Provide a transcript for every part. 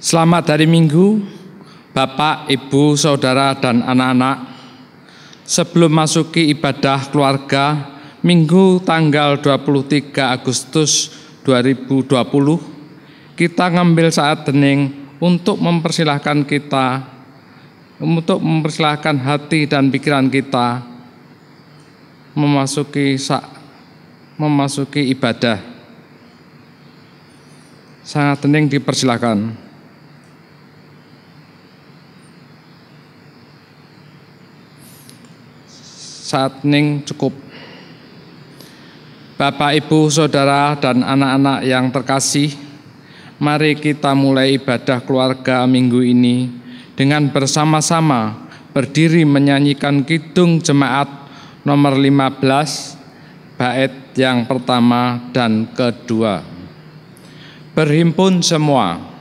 Selamat hari Minggu, Bapak, Ibu, Saudara, dan anak-anak. Sebelum masuki ibadah keluarga, Minggu tanggal 23 Agustus 2020, kita ngambil saat hening untuk mempersilahkan hati dan pikiran kita memasuki ibadah. Saat hening dipersilahkan. Saat hening cukup. Bapak, Ibu, Saudara, dan anak-anak yang terkasih, mari kita mulai ibadah keluarga minggu ini dengan bersama-sama berdiri menyanyikan Kidung Jemaat nomor 15, bait yang pertama dan kedua. Berhimpun semua.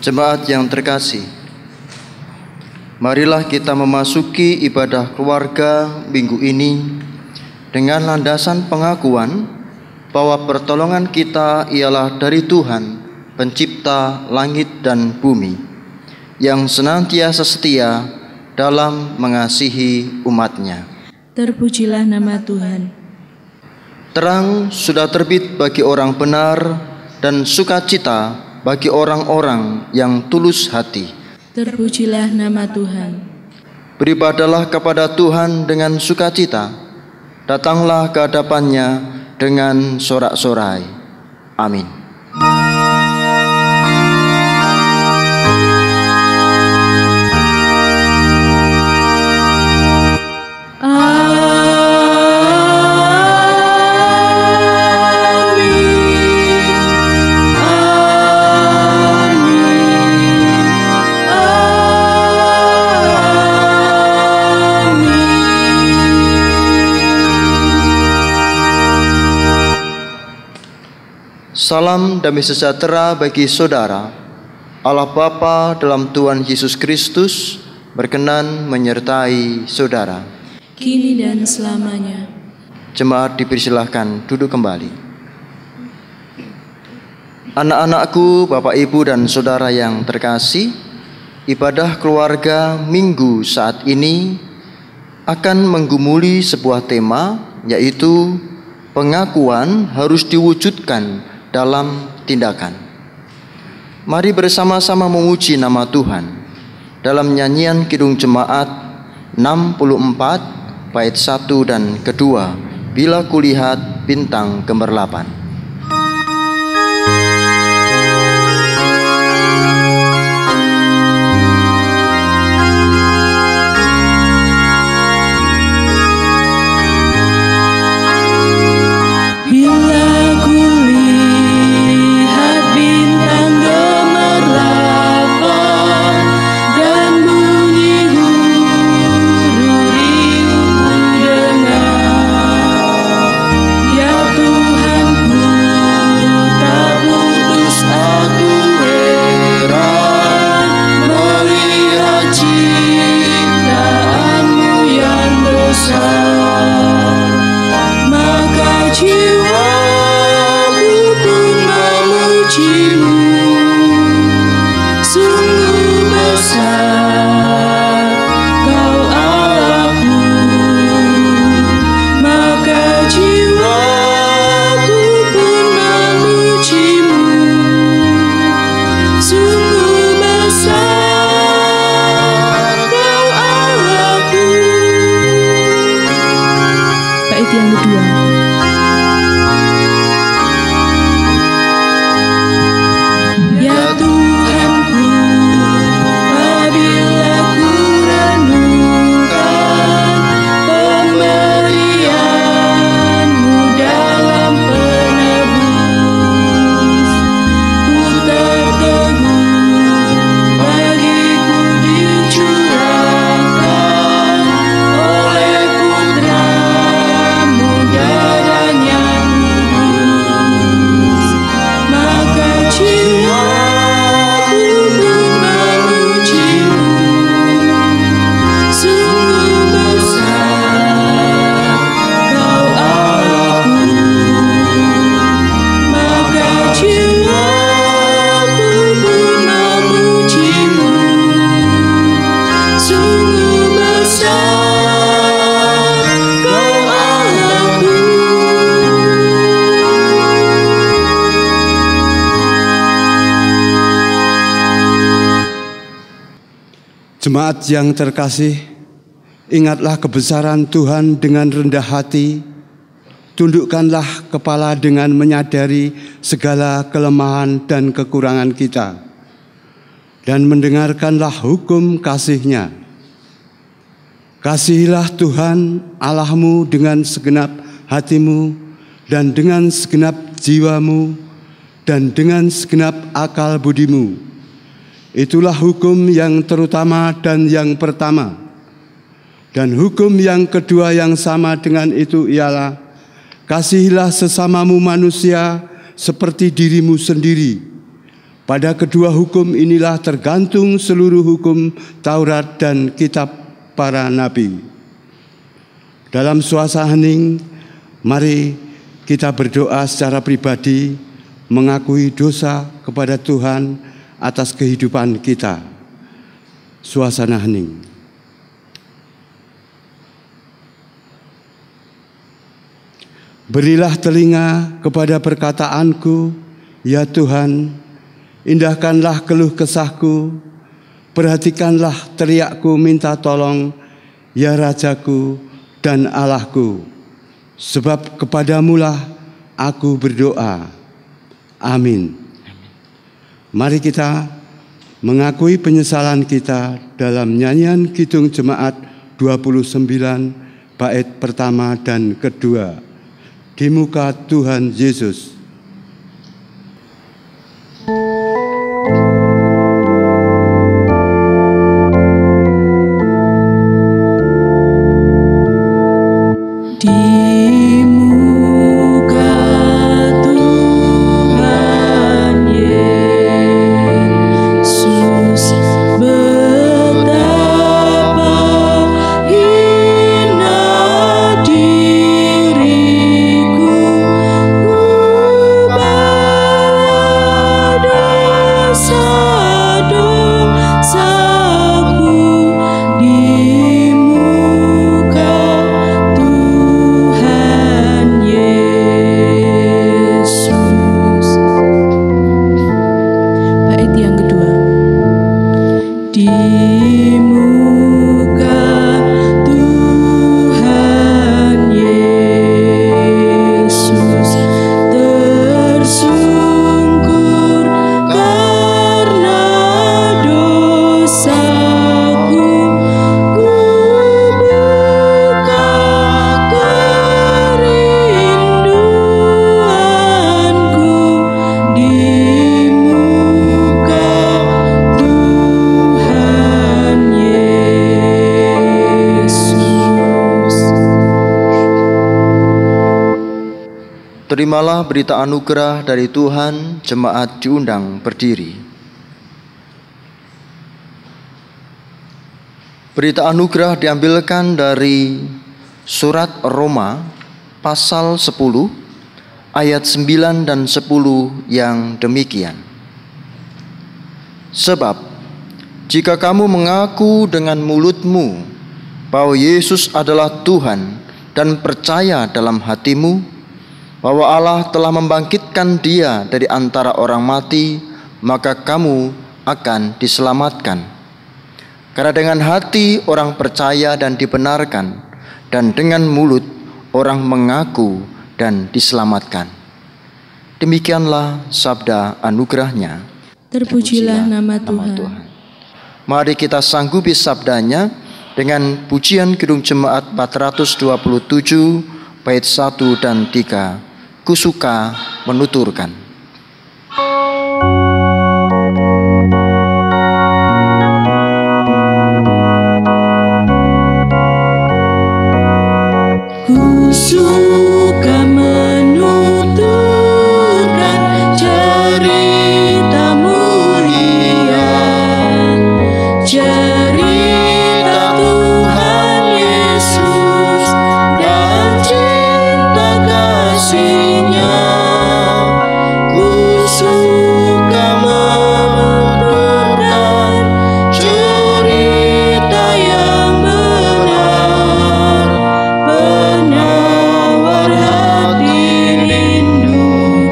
Jemaat yang terkasih, marilah kita memasuki ibadah keluarga minggu ini dengan landasan pengakuan bahwa pertolongan kita ialah dari Tuhan, pencipta langit dan bumi, yang senantiasa setia dalam mengasihi umat-Nya. Terpujilah nama Tuhan. Terang sudah terbit bagi orang benar dan sukacita bagi orang-orang yang tulus hati. Terpujilah nama Tuhan. Beribadahlah kepada Tuhan dengan sukacita. Datanglah ke hadapan-Nya dengan sorak-sorai. Amin. Salam damai sejahtera bagi saudara. Allah Bapa dalam Tuhan Yesus Kristus berkenan menyertai saudara, kini dan selamanya. Jemaat dipersilahkan duduk kembali. Anak-anakku, Bapak, Ibu, dan saudara yang terkasih, ibadah keluarga minggu saat ini akan menggumuli sebuah tema, yaitu pengakuan harus diwujudkan dalam tindakan. Mari bersama-sama memuji nama Tuhan dalam nyanyian Kidung Jemaat 64 bait 1 dan kedua, Bila Kulihat Bintang Gemerlapan. Ya Tuhanku, yang kedua. Ya Tuhanku, apabila ku renungkan pemberian-Mu dalam penebus, ku tertegun bagiku dicurahkan oleh Putra-Mu darahnya kudus. Maka jiwaku pun memuji-Mu, sungguh besar Kau Allahku. Maka jiwaku pun memuji-Mu, sungguh besar Kau Allahku. Jemaat yang terkasih, ingatlah kebesaran Tuhan dengan rendah hati. Tundukkanlah kepala dengan menyadari segala kelemahan dan kekurangan kita, dan mendengarkanlah hukum kasih-Nya. Kasihilah Tuhan Allahmu dengan segenap hatimu, dan dengan segenap jiwamu, dan dengan segenap akal budimu. Itulah hukum yang terutama dan yang pertama. Dan hukum yang kedua yang sama dengan itu ialah, kasihilah sesamamu manusia seperti dirimu sendiri. Pada kedua hukum inilah tergantung seluruh hukum Taurat dan kitab para nabi. Dalam suasana hening, mari kita berdoa secara pribadi, mengakui dosa kepada Tuhan atas kehidupan kita. Suasana hening. Berilah telinga kepada perkataanku, ya Tuhan, indahkanlah keluh kesahku, perhatikanlah teriakku minta tolong, ya Rajaku dan Allahku, sebab kepadamulah aku berdoa. Amin. Mari kita mengakui penyesalan kita dalam nyanyian Kidung Jemaat 29 bait pertama dan kedua. Di muka Tuhan Yesus. Terimalah berita anugerah dari Tuhan, jemaat diundang berdiri. Berita anugerah diambilkan dari surat Roma pasal 10 ayat 9 dan 10 yang demikian. Sebab jika kamu mengaku dengan mulutmu bahwa Yesus adalah Tuhan dan percaya dalam hatimu bahwa Allah telah membangkitkan Dia dari antara orang mati, maka kamu akan diselamatkan. Karena dengan hati orang percaya dan dibenarkan, dan dengan mulut orang mengaku dan diselamatkan. Demikianlah sabda anugerahnya. Terpujilah nama Tuhan. Mari kita sanggupi sabdanya dengan pujian Kidung Jemaat 427 bait 1 dan 3. Kusuka menuturkan. Kusuka menuturkan cerita mulia, cerita Tuhan Yesus dan cinta kasih-Nya. Kusuka menuturkan cerita yang benar, penawar hati rindu,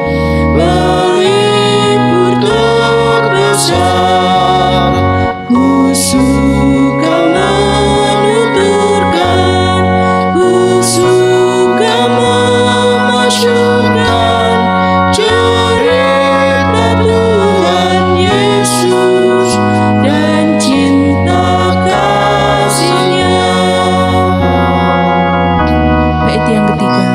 melipur terbesar. Kusuka menuturkan, kusuka memasyurkan cerita Tuhan Yesus dan cinta kasih-Nya. Bait yang ketiga.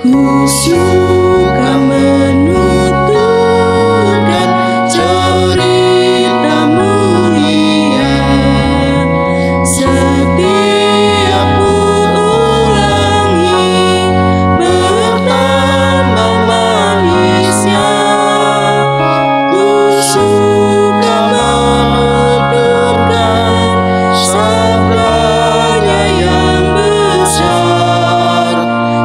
Kusuka menuturkan cerita mulia, setiap ulangi bertambah manisnya. Kusuka menuturkan sabdanya yang besar,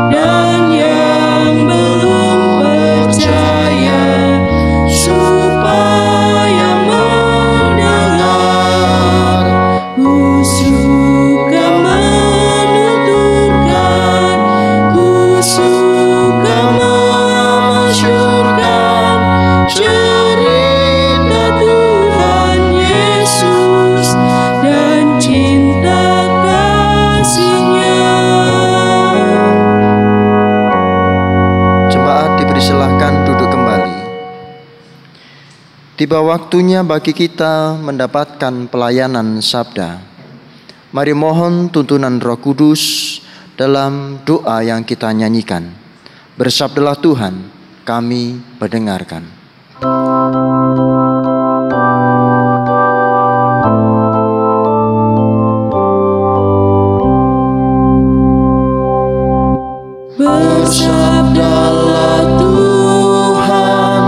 dan yang belum percaya supaya mendengar. Kusuka menuturkan, kusuka memasyurkan cerita Tuhan Yesus dan cinta kasih-Nya. Jemaat dipersilahkan duduk kembali. Tiba waktunya bagi kita mendapatkan pelayanan sabda. Mari mohon tuntunan Roh Kudus dalam doa yang kita nyanyikan. Bersabdalah Tuhan, kami mendengarkan. Bersabdalah Tuhan,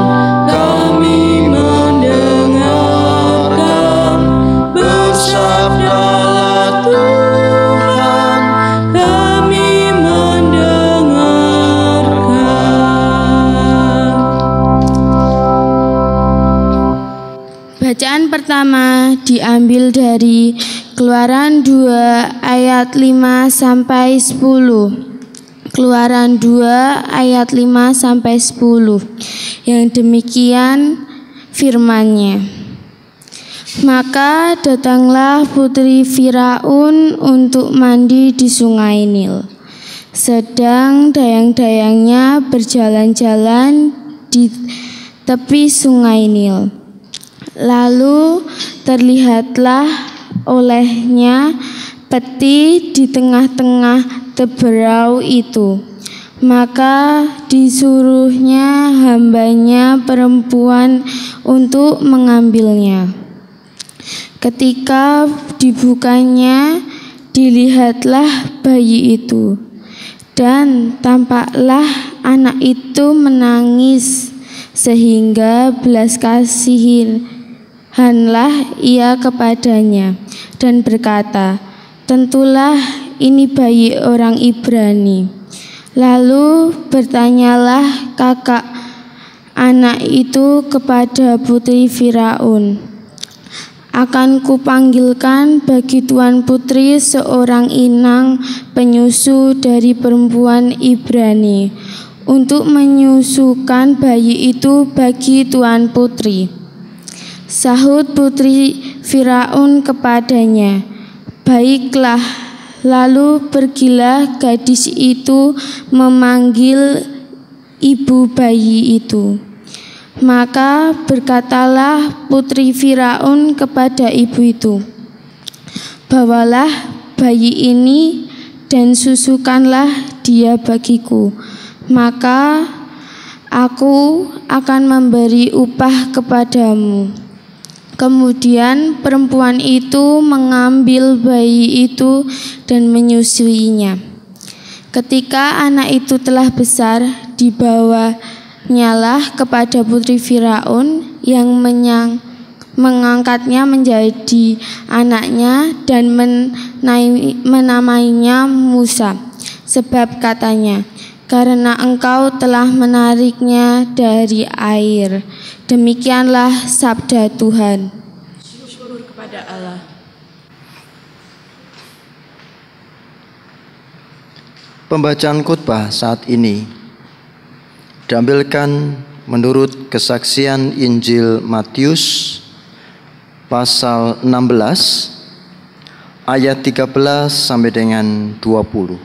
kami mendengarkan. Bersabdalah Tuhan, kami mendengarkan. Bacaan pertama diambil dari Keluaran 2 ayat 5 sampai 10. Keluaran 2 ayat 5 sampai 10. Yang demikian firman-Nya. Maka datanglah putri Firaun untuk mandi di sungai Nil. Sedang dayang-dayangnya berjalan-jalan di tepi sungai Nil. Lalu terlihatlah olehnya peti di tengah-tengah teberau itu. Maka disuruhnya hambanya perempuan untuk mengambilnya. Ketika dibukanya, dilihatlah bayi itu, dan tampaklah anak itu menangis, sehingga belas kasihanlah ia kepadanya, dan berkata, tentulah ini bayi orang Ibrani. Lalu bertanyalah kakak anak itu kepada putri Firaun, akan kupanggilkan bagi tuan putri seorang inang penyusu dari perempuan Ibrani untuk menyusukan bayi itu bagi tuan putri. Sahut putri Firaun kepadanya, Baiklah, lalu pergilah gadis itu memanggil ibu bayi itu. Maka berkatalah putri Firaun kepada ibu itu, "Bawalah bayi ini dan susukanlah dia bagiku, maka aku akan memberi upah kepadamu." Kemudian perempuan itu mengambil bayi itu dan menyusuinya. Ketika anak itu telah besar, dibawanyalah kepada putri Firaun yang mengangkatnya menjadi anaknya dan menamainya Musa. Sebab katanya, "Karena engkau telah menariknya dari air." Demikianlah sabda Tuhan. Syukur kepada Allah. Pembacaan khotbah saat ini diambilkan menurut kesaksian Injil Matius pasal 16 ayat 13 sampai dengan 20.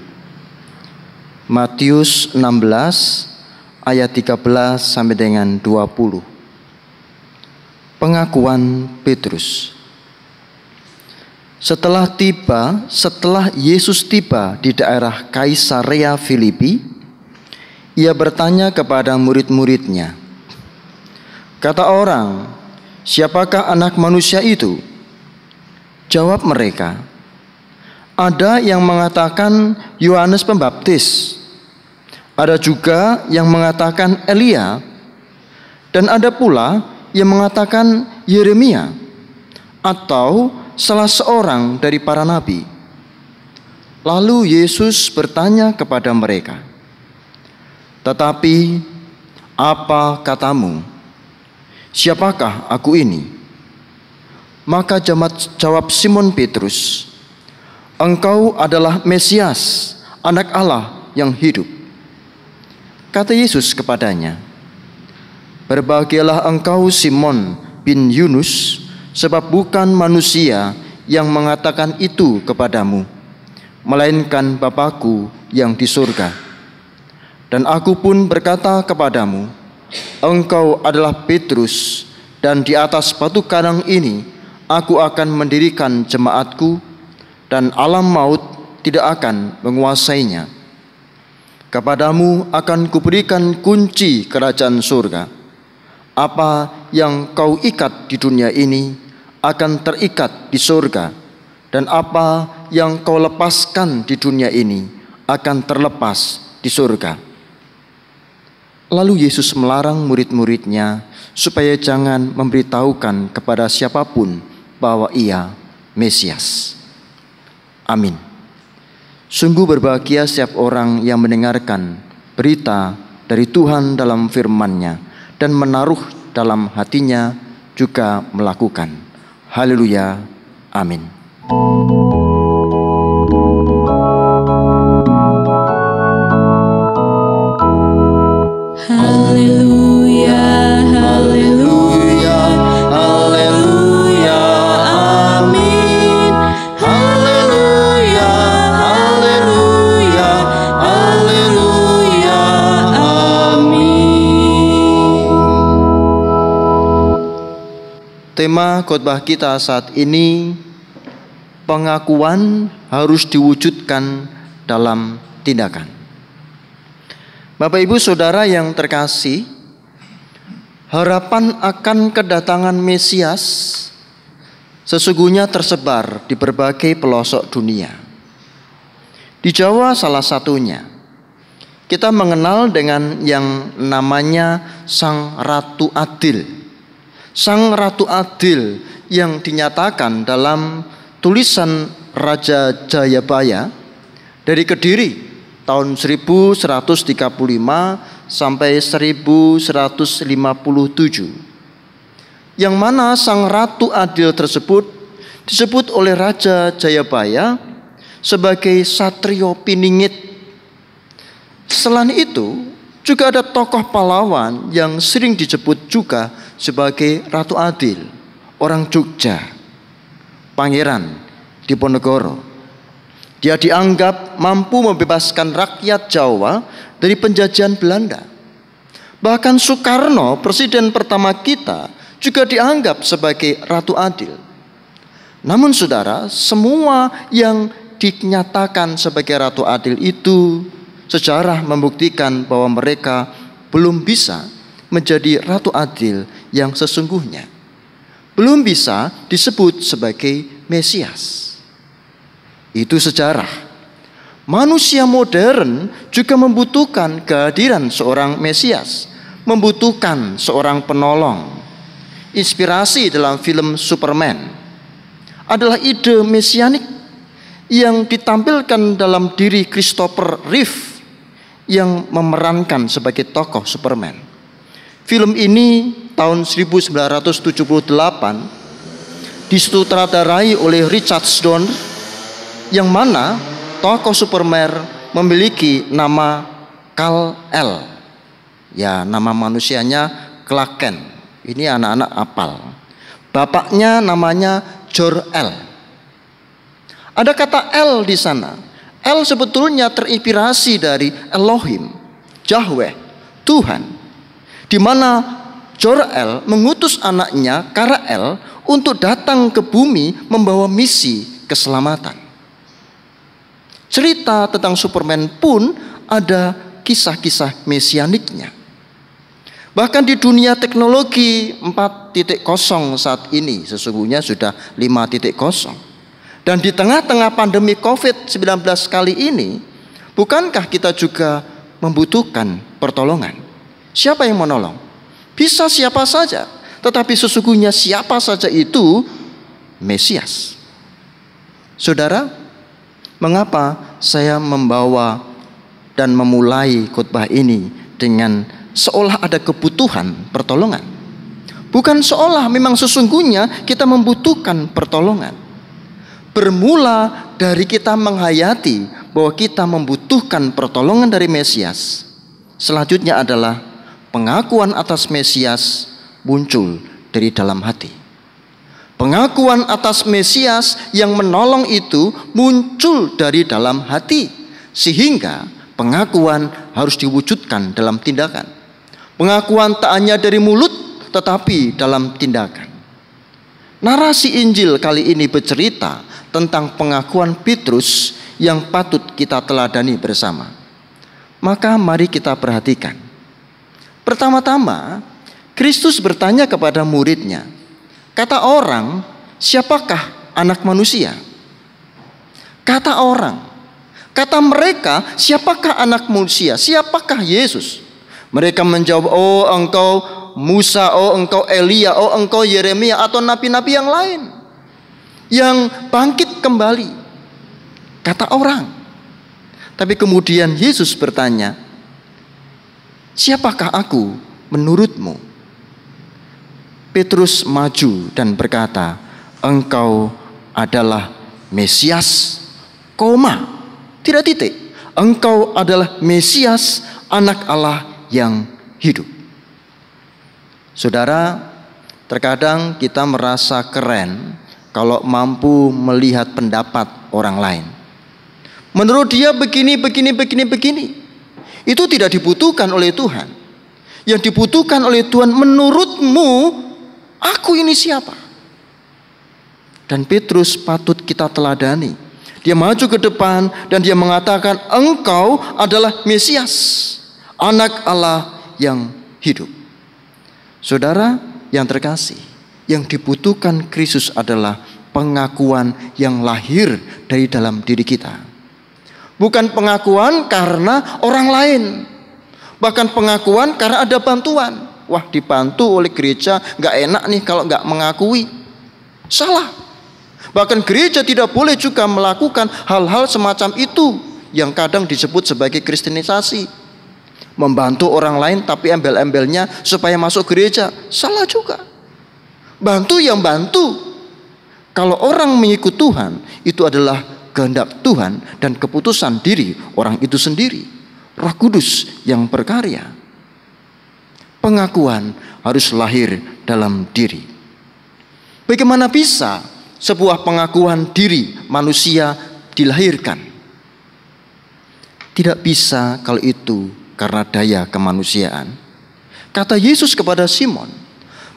Matius 16 ayat 13 sampai dengan 20. Pengakuan Petrus. Setelah Yesus tiba di daerah Kaisarea Filipi, ia bertanya kepada murid-muridnya, "Kata orang, siapakah anak manusia itu?" Jawab mereka, "Ada yang mengatakan Yohanes Pembaptis, ada juga yang mengatakan Elia, dan ada pula yang mengatakan Yeremia atau salah seorang dari para nabi." Lalu Yesus bertanya kepada mereka, "Tetapi apa katamu? Siapakah aku ini?" Maka jawab Simon Petrus, "Engkau adalah Mesias, Anak Allah yang hidup." Kata Yesus kepadanya, "Berbahagialah engkau Simon bin Yunus, sebab bukan manusia yang mengatakan itu kepadamu, melainkan Bapa-Ku yang di surga. Dan aku pun berkata kepadamu, engkau adalah Petrus, dan di atas batu karang ini aku akan mendirikan jemaatku, dan alam maut tidak akan menguasainya. Kepadamu akan kuberikan kunci kerajaan surga. Apa yang kau ikat di dunia ini akan terikat di surga, dan apa yang kau lepaskan di dunia ini akan terlepas di surga." Lalu Yesus melarang murid-muridnya supaya jangan memberitahukan kepada siapapun bahwa ia Mesias. Amin. Sungguh berbahagia setiap orang yang mendengarkan berita dari Tuhan dalam firman-Nya dan menaruh dalam hatinya juga melakukan. Haleluya. Amin. Haleluya, haleluya, haleluya, amin. Haleluya, haleluya, haleluya, amin. Tema khotbah kita saat ini, pengakuan harus diwujudkan dalam tindakan. Bapak Ibu Saudara yang terkasih, harapan akan kedatangan Mesias sesungguhnya tersebar di berbagai pelosok dunia. Di Jawa salah satunya. Kita mengenal dengan yang namanya Sang Ratu Adil. Sang Ratu Adil yang dinyatakan dalam tulisan Raja Jayabaya dari Kediri tahun 1135 sampai 1157. Yang mana Sang Ratu Adil tersebut disebut oleh Raja Jayabaya sebagai Satrio Piningit. Selain itu, juga ada tokoh pahlawan yang sering disebut juga sebagai Ratu Adil, orang Jogja, Pangeran Diponegoro. Dia dianggap mampu membebaskan rakyat Jawa dari penjajahan Belanda. Bahkan Soekarno, presiden pertama kita, juga dianggap sebagai ratu adil. Namun saudara, semua yang dinyatakan sebagai ratu adil itu, sejarah membuktikan bahwa mereka belum bisa menjadi ratu adil yang sesungguhnya. Belum bisa disebut sebagai Mesias. Itu sejarah. Manusia modern juga membutuhkan kehadiran seorang Mesias, membutuhkan seorang penolong. Inspirasi dalam film Superman adalah ide mesianik yang ditampilkan dalam diri Christopher Reeve yang memerankan sebagai tokoh Superman. Film ini tahun 1978 disutradarai oleh Richard Donner, yang mana tokoh Superman memiliki nama Kal-El. Ya, nama manusianya Clark Kent. Ini anak-anak apal. Bapaknya namanya Jor-El. Ada kata El di sana. El sebetulnya terinspirasi dari Elohim, Yahweh, Tuhan. Di mana Jor-El mengutus anaknya Kara-El untuk datang ke bumi membawa misi keselamatan. Cerita tentang Superman pun ada kisah-kisah mesianiknya. Bahkan di dunia teknologi 4.0 saat ini sesungguhnya sudah 5.0. Dan di tengah-tengah pandemi COVID-19 kali ini, bukankah kita juga membutuhkan pertolongan? Siapa yang menolong? Bisa siapa saja, tetapi sesungguhnya siapa saja itu Mesias. Saudara, mengapa saya membawa dan memulai khotbah ini dengan seolah ada kebutuhan pertolongan? Bukan seolah, memang sesungguhnya kita membutuhkan pertolongan. Bermula dari kita menghayati bahwa kita membutuhkan pertolongan dari Mesias. Selanjutnya adalah pengakuan atas Mesias muncul dari dalam hati. Pengakuan atas Mesias yang menolong itu muncul dari dalam hati, sehingga pengakuan harus diwujudkan dalam tindakan. Pengakuan tak hanya dari mulut, tetapi dalam tindakan. Narasi Injil kali ini bercerita tentang pengakuan Petrus yang patut kita teladani bersama. Maka mari kita perhatikan. Pertama-tama, Kristus bertanya kepada muridnya, kata orang, siapakah anak manusia? Kata orang, kata mereka, siapakah anak manusia? Siapakah Yesus? Mereka menjawab, oh engkau Musa, oh engkau Elia, oh engkau Yeremia, atau nabi-nabi yang lain yang bangkit kembali. Kata orang. Tapi kemudian Yesus bertanya, siapakah aku menurutmu? Petrus maju dan berkata, engkau adalah Mesias, tidak titik. Engkau adalah Mesias, anak Allah yang hidup. Saudara, terkadang kita merasa keren kalau mampu melihat pendapat orang lain. Menurut dia begini. Itu tidak dibutuhkan oleh Tuhan. Yang dibutuhkan oleh Tuhan, menurutmu aku ini siapa? Dan Petrus patut kita teladani. Dia maju ke depan dan dia mengatakan, engkau adalah Mesias, anak Allah yang hidup. Saudara yang terkasih, yang dibutuhkan Kristus adalah pengakuan yang lahir dari dalam diri kita. Bukan pengakuan karena orang lain, bahkan pengakuan karena ada bantuan. Wah, dibantu oleh gereja, gak enak nih kalau gak mengakui. Salah. Bahkan gereja tidak boleh juga melakukan hal-hal semacam itu yang kadang disebut sebagai kristenisasi. Membantu orang lain tapi embel-embelnya supaya masuk gereja. Salah juga. Bantu yang bantu. Kalau orang mengikut Tuhan, itu adalah kehendak Tuhan dan keputusan diri orang itu sendiri. Roh Kudus yang berkarya. Pengakuan harus lahir dalam diri. Bagaimana bisa sebuah pengakuan diri manusia dilahirkan. Tidak bisa kalau itu karena daya kemanusiaan. Kata Yesus kepada Simon,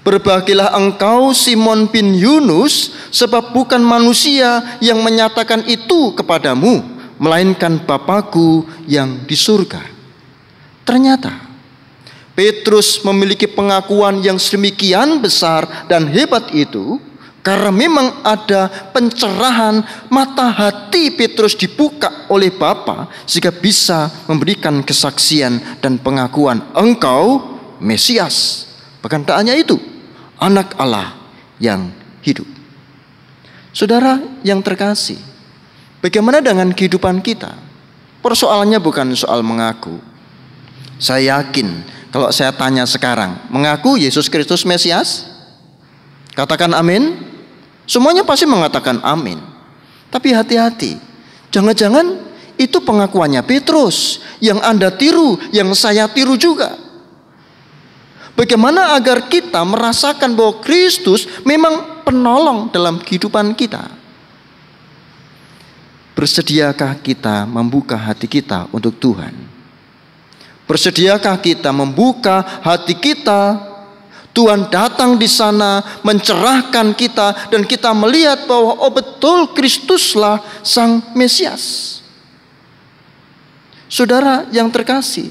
"Berbahagialah engkau Simon bin Yunus, sebab bukan manusia yang menyatakan itu kepadamu, melainkan Bapa-Ku yang di surga." Ternyata Petrus memiliki pengakuan yang sedemikian besar dan hebat itu karena memang ada pencerahan, mata hati Petrus dibuka oleh Bapa sehingga bisa memberikan kesaksian dan pengakuan, "Engkau Mesias." Bahkan tak hanya itu, Anak Allah yang hidup. Saudara yang terkasih, bagaimana dengan kehidupan kita? Persoalannya bukan soal mengaku. Saya yakin kalau saya tanya sekarang, mengaku Yesus Kristus Mesias? Katakan amin. Semuanya pasti mengatakan amin. Tapi hati-hati, jangan-jangan itu pengakuannya Petrus yang Anda tiru, yang saya tiru juga. Bagaimana agar kita merasakan bahwa Kristus memang penolong dalam kehidupan kita? Bersediakah kita membuka hati kita untuk Tuhan? Bersediakah kita membuka hati kita? Tuhan datang di sana mencerahkan kita dan kita melihat bahwa oh betul Kristuslah Sang Mesias. Saudara yang terkasih,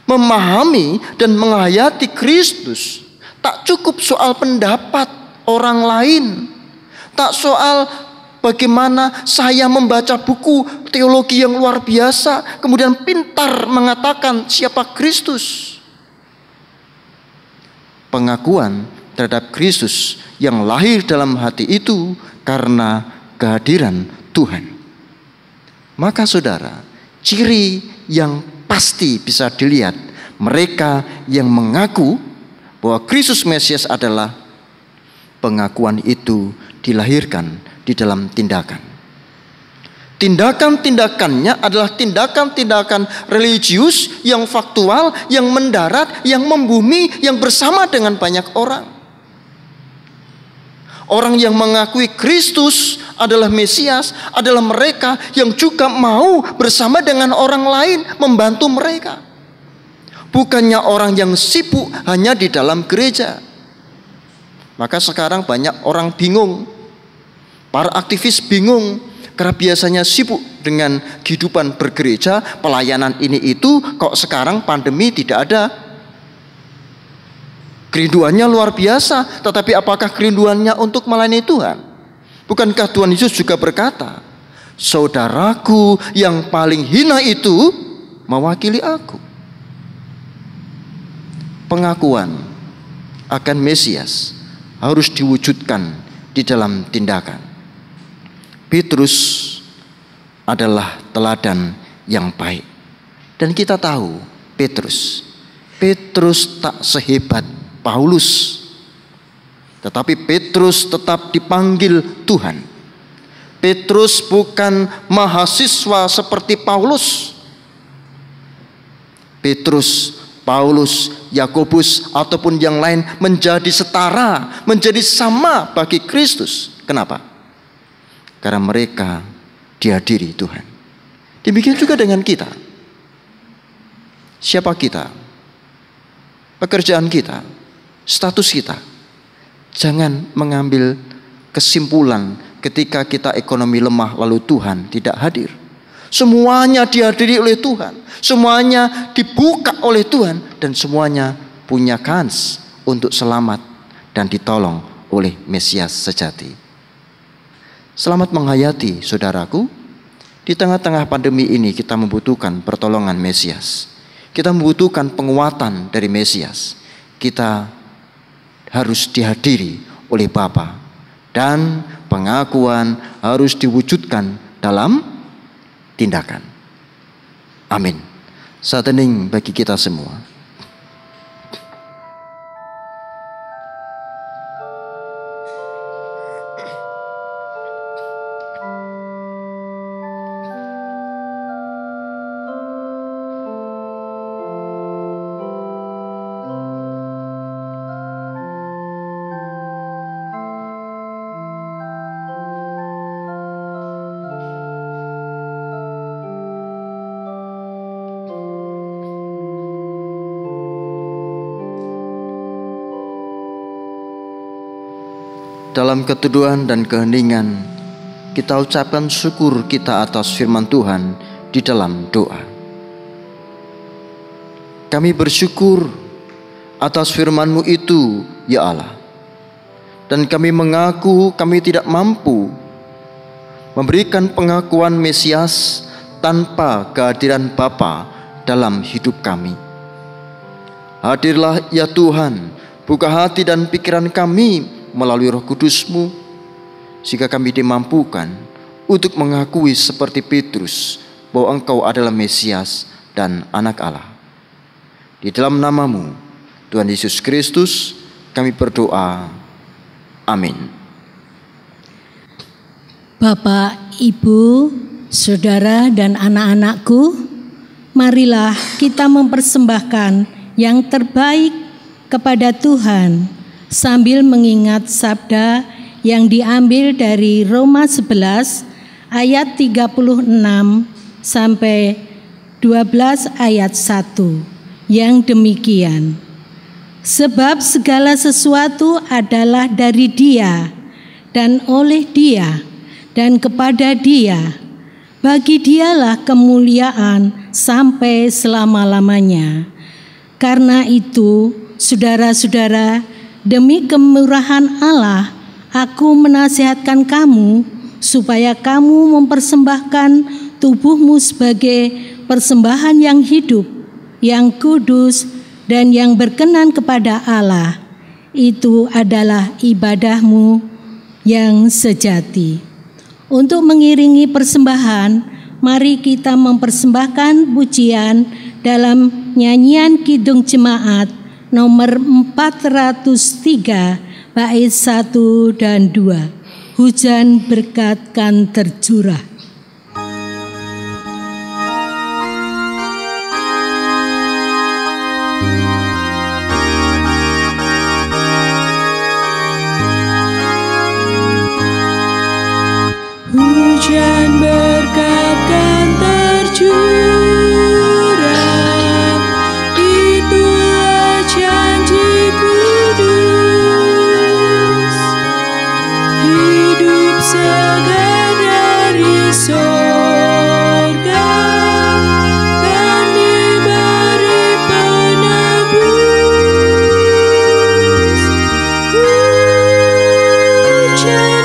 memahami dan menghayati Kristus tak cukup soal pendapat orang lain, tak soal bagaimana saya membaca buku teologi yang luar biasa kemudian pintar mengatakan siapa Kristus. Pengakuan terhadap Kristus yang lahir dalam hati itu karena kehadiran Tuhan. Maka saudara, ciri yang pasti bisa dilihat mereka yang mengaku bahwa Kristus Mesias adalah pengakuan itu dilahirkan di dalam tindakan. Tindakan-tindakannya adalah tindakan-tindakan religius yang faktual, yang mendarat, yang membumi, yang bersama dengan banyak orang. Orang yang mengakui Kristus adalah Mesias adalah mereka yang juga mau bersama dengan orang lain membantu mereka. Bukannya orang yang sibuk hanya di dalam gereja. Maka sekarang banyak orang bingung. Para aktivis bingung. Karena biasanya sibuk dengan kehidupan bergereja, pelayanan ini itu, kok sekarang pandemi tidak ada. Kerinduannya luar biasa, tetapi apakah kerinduannya untuk melayani Tuhan? Bukankah Tuhan Yesus juga berkata, "Saudaraku yang paling hina itu mewakili aku." Pengakuan akan Mesias harus diwujudkan di dalam tindakan. Petrus adalah teladan yang baik. Dan kita tahu Petrus tak sehebat Paulus. Tetapi Petrus tetap dipanggil Tuhan. Petrus bukan mahasiswa seperti Paulus. Petrus, Paulus, Yakobus ataupun yang lain menjadi setara, menjadi sama bagi Kristus. Kenapa? Karena mereka dihadiri Tuhan. Demikian juga dengan kita. Siapa kita? Pekerjaan kita, status kita. Jangan mengambil kesimpulan ketika kita ekonomi lemah lalu Tuhan tidak hadir. Semuanya dihadiri oleh Tuhan. Semuanya dibuka oleh Tuhan. Dan semuanya punya kans untuk selamat dan ditolong oleh Mesias sejati. Selamat menghayati saudaraku. Di tengah-tengah pandemi ini kita membutuhkan pertolongan Mesias. Kita membutuhkan penguatan dari Mesias. Kita harus dihadiri oleh Bapa. Dan pengakuan harus diwujudkan dalam tindakan. Amin. Saat hening bagi kita semua. dalam keteduhan dan keheningan, kita ucapkan syukur kita atas firman Tuhan di dalam doa. Kami bersyukur atas firman-Mu itu, ya Allah. Dan kami mengaku kami tidak mampu memberikan pengakuan Mesias tanpa kehadiran Bapa dalam hidup kami. Hadirlah ya Tuhan, buka hati dan pikiran kami melalui Roh Kudus-Mu, sehingga kami dimampukan untuk mengakui seperti Petrus bahwa Engkau adalah Mesias dan Anak Allah. Di dalam nama-Mu, Tuhan Yesus Kristus, kami berdoa. Amin. Bapak, Ibu, Saudara dan anak-anakku, marilah kita mempersembahkan yang terbaik kepada Tuhan sambil mengingat sabda yang diambil dari Roma 11 ayat 36 sampai 12 ayat 1 yang demikian. Sebab segala sesuatu adalah dari Dia dan oleh Dia dan kepada Dia. Bagi Dialah kemuliaan sampai selama-lamanya. Karena itu, saudara-saudara, demi kemurahan Allah, aku menasihatkan kamu supaya kamu mempersembahkan tubuhmu sebagai persembahan yang hidup, yang kudus, dan yang berkenan kepada Allah. Itu adalah ibadahmu yang sejati. Untuk mengiringi persembahan, mari kita mempersembahkan pujian dalam nyanyian Kidung Jemaat nomor 403 bait 1 dan 2. Hujan berkat kan tercurah. Hujan berkat kan tercurah, itulah janji kudus. Hidup segar dari sorga kan diberi penebus. Hujan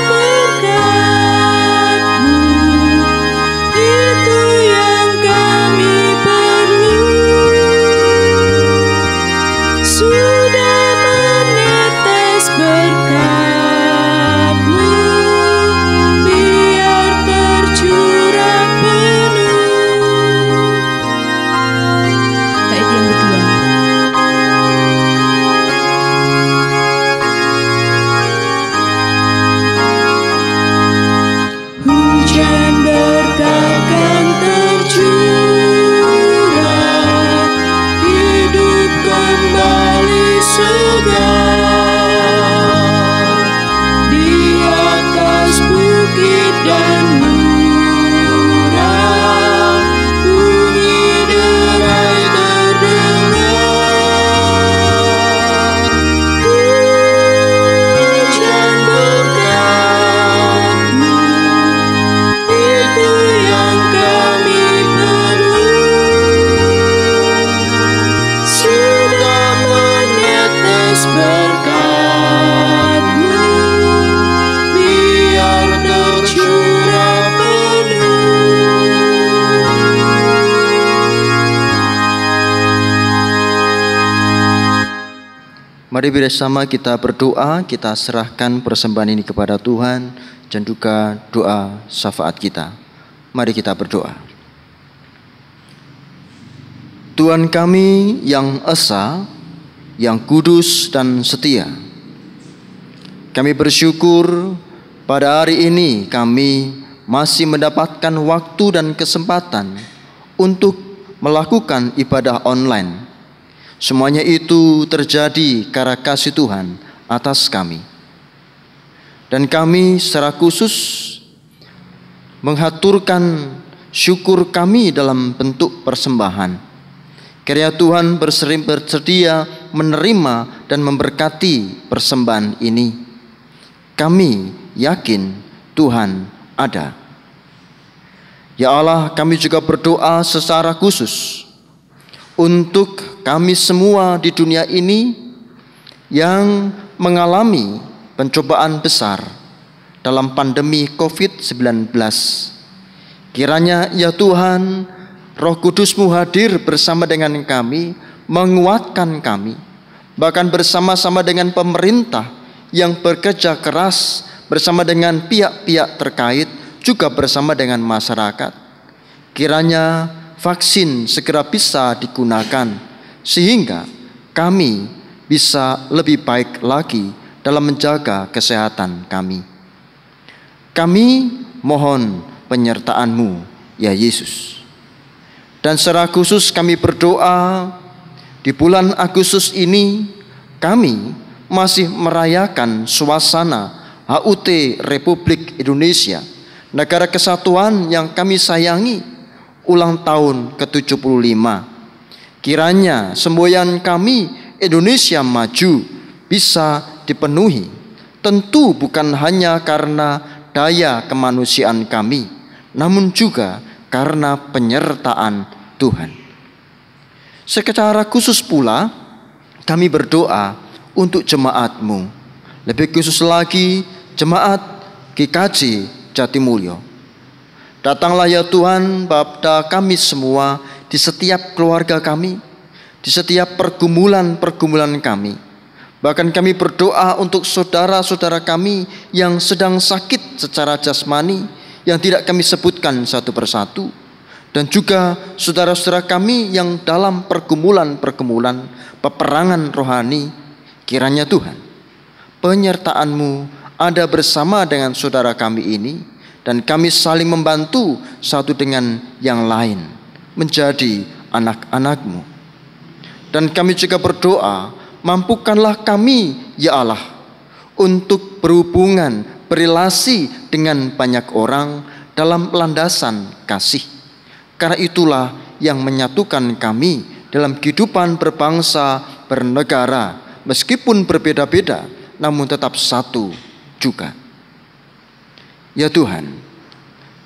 Mari bersama kita berdoa, kita serahkan persembahan ini kepada Tuhan dan juga doa syafaat kita. Mari kita berdoa. Tuhan kami yang esa, yang kudus dan setia, kami bersyukur pada hari ini kami masih mendapatkan waktu dan kesempatan untuk melakukan ibadah online. Semuanya itu terjadi karena kasih Tuhan atas kami. Dan kami secara khusus menghaturkan syukur kami dalam bentuk persembahan. Kiranya Tuhan bersedia menerima dan memberkati persembahan ini. kami yakin Tuhan ada. Ya Allah, kami juga berdoa secara khusus untuk kami semua di dunia ini yang mengalami pencobaan besar dalam pandemi COVID-19. Kiranya ya Tuhan, Roh Kudus-Mu hadir bersama dengan kami, menguatkan kami, bahkan bersama-sama dengan pemerintah yang bekerja keras, bersama dengan pihak-pihak terkait, juga bersama dengan masyarakat. Kiranya vaksin segera bisa digunakan sehingga kami bisa lebih baik lagi dalam menjaga kesehatan kami. Kami mohon penyertaan-Mu, ya Yesus. Dan secara khusus kami berdoa di bulan Agustus ini kami masih merayakan suasana HUT Republik Indonesia, Negara Kesatuan yang kami sayangi, ulang tahun ke-75. Kiranya semboyan kami Indonesia Maju bisa dipenuhi, tentu bukan hanya karena daya kemanusiaan kami, namun juga karena penyertaan Tuhan. Secara khusus pula kami berdoa untuk jemaat-Mu, lebih khusus lagi jemaat GKJ Jatimulyo. Datanglah ya Tuhan pada kami semua, di setiap keluarga kami, di setiap pergumulan-pergumulan kami. Bahkan kami berdoa untuk saudara-saudara kami yang sedang sakit secara jasmani, yang tidak kami sebutkan satu persatu, dan juga saudara-saudara kami yang dalam pergumulan-pergumulan peperangan rohani. Kiranya Tuhan, penyertaan-Mu ada bersama dengan saudara kami ini, dan kami saling membantu satu dengan yang lain menjadi anak-anak-Mu. Dan kami juga berdoa, mampukanlah kami ya Allah untuk berhubungan, berelasi dengan banyak orang dalam landasan kasih. Karena itulah yang menyatukan kami dalam kehidupan berbangsa, bernegara, meskipun berbeda-beda, namun tetap satu juga. Ya Tuhan,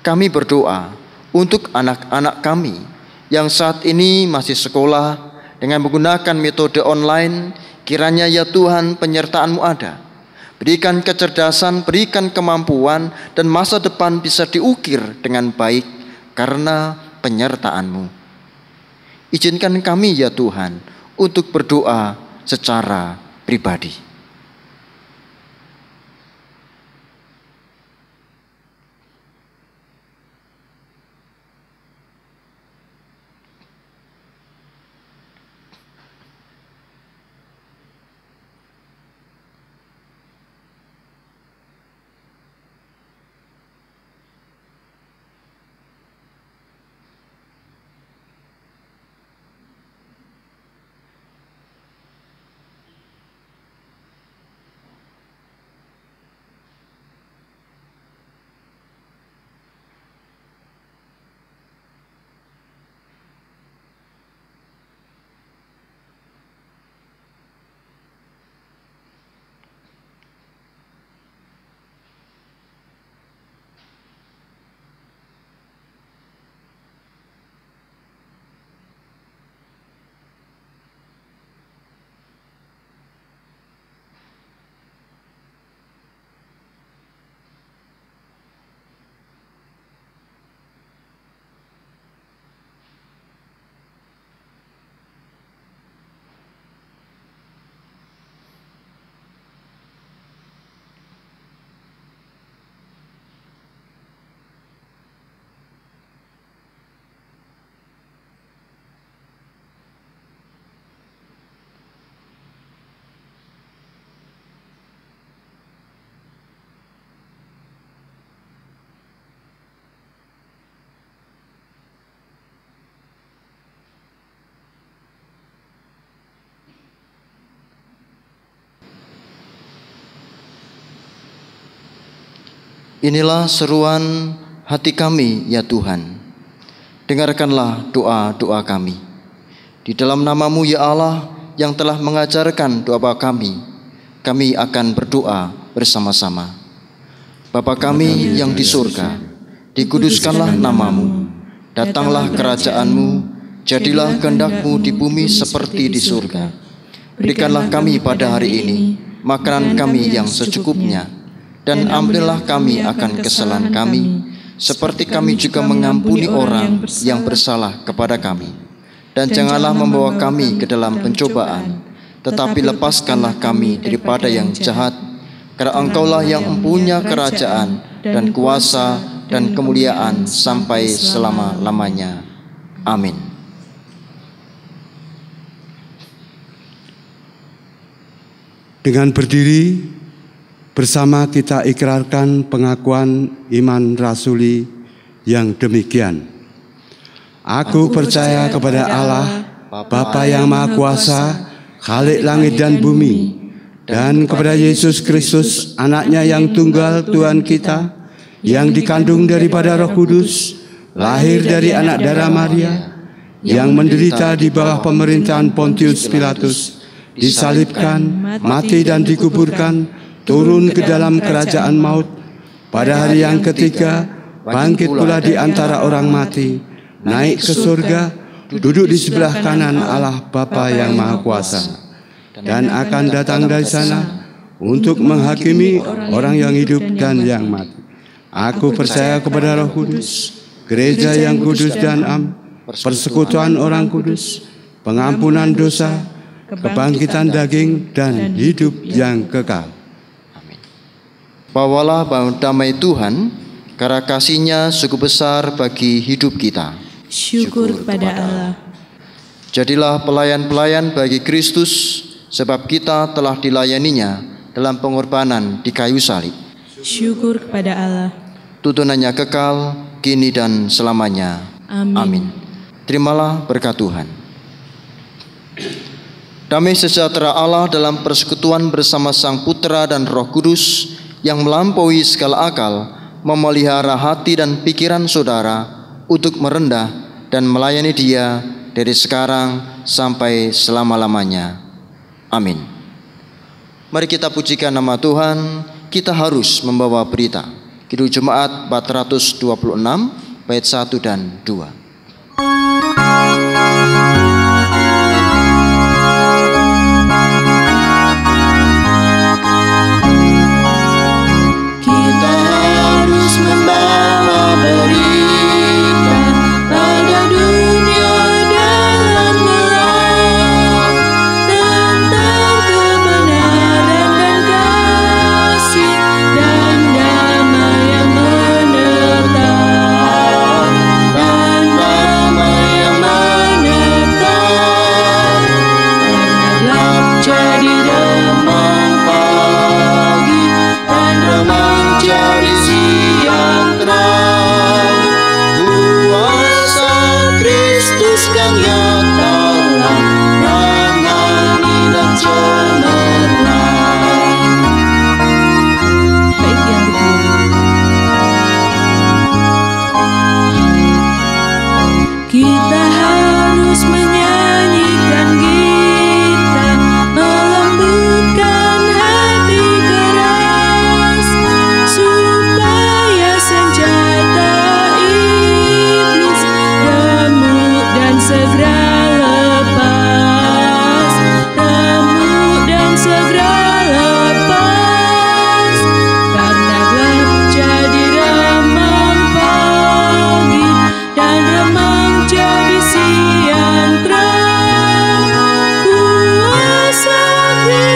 kami berdoa untuk anak-anak kami yang saat ini masih sekolah dengan menggunakan metode online. Kiranya ya Tuhan, penyertaan-Mu ada. Berikan kecerdasan, berikan kemampuan, dan masa depan bisa diukir dengan baik karena penyertaan-Mu. Izinkan kami ya Tuhan untuk berdoa secara pribadi. Inilah seruan hati kami ya Tuhan. Dengarkanlah doa-doa kami. Di dalam nama-Mu ya Allah yang telah mengajarkan doa kami akan berdoa bersama-sama. Bapa kami yang di surga, dikuduskanlah namamu, datanglah kerajaan-Mu, jadilah kehendak-Mu di bumi seperti di surga. Berikanlah kami pada hari ini makanan kami yang secukupnya, dan ampunilah kami akan kesalahan kami, seperti kami juga mengampuni orang yang bersalah kepada kami. Dan janganlah membawa kami ke dalam pencobaan, tetapi lepaskanlah kami daripada yang jahat, karena Engkaulah yang mempunyai kerajaan dan kuasa dan kemuliaan sampai selama-lamanya. Amin. Dengan berdiri bersama kita ikrarkan pengakuan iman rasuli yang demikian. Aku percaya kepada Allah, Bapa yang Maha Kuasa, Khalik langit dan bumi, dan kepada Yesus Kristus, anaknya yang tunggal Tuhan kita, yang dikandung daripada Roh Kudus, lahir dari anak darah Maria, yang menderita di bawah pemerintahan Pontius Pilatus, disalibkan, mati dan dikuburkan, turun ke dalam kerajaan maut, pada hari yang ketiga bangkit pula di antara orang mati, naik ke surga, duduk di sebelah kanan Allah Bapa yang Maha Kuasa, dan akan datang dari sana untuk menghakimi orang yang hidup dan yang mati. Aku percaya kepada Roh Kudus, gereja yang kudus dan am, persekutuan orang kudus, pengampunan dosa, kebangkitan daging, dan hidup yang kekal. Amin. Bawalah damai Tuhan, karena kasih-Nya cukup besar bagi hidup kita. Syukur kepada Allah. Jadilah pelayan-pelayan bagi Kristus, sebab kita telah dilayaninya dalam pengorbanan di kayu salib. Syukur kepada Allah. Tuntunannya kekal, kini dan selamanya. Amin. Terimalah berkat Tuhan. Damai sejahtera Allah dalam persekutuan bersama Sang Putra dan Roh Kudus yang melampaui segala akal, memelihara hati dan pikiran saudara untuk merendah dan melayani Dia dari sekarang sampai selama-lamanya. Amin. Mari kita pujikan nama Tuhan. Kita harus membawa berita. Kidung Jemaat 426 bait 1 dan 2.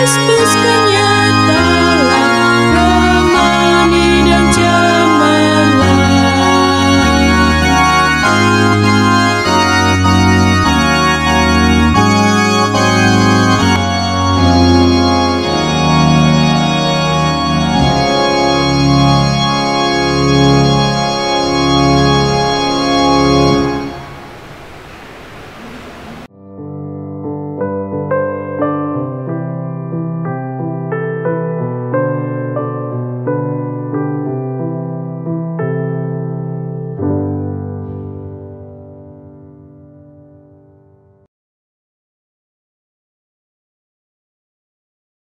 Kristus kan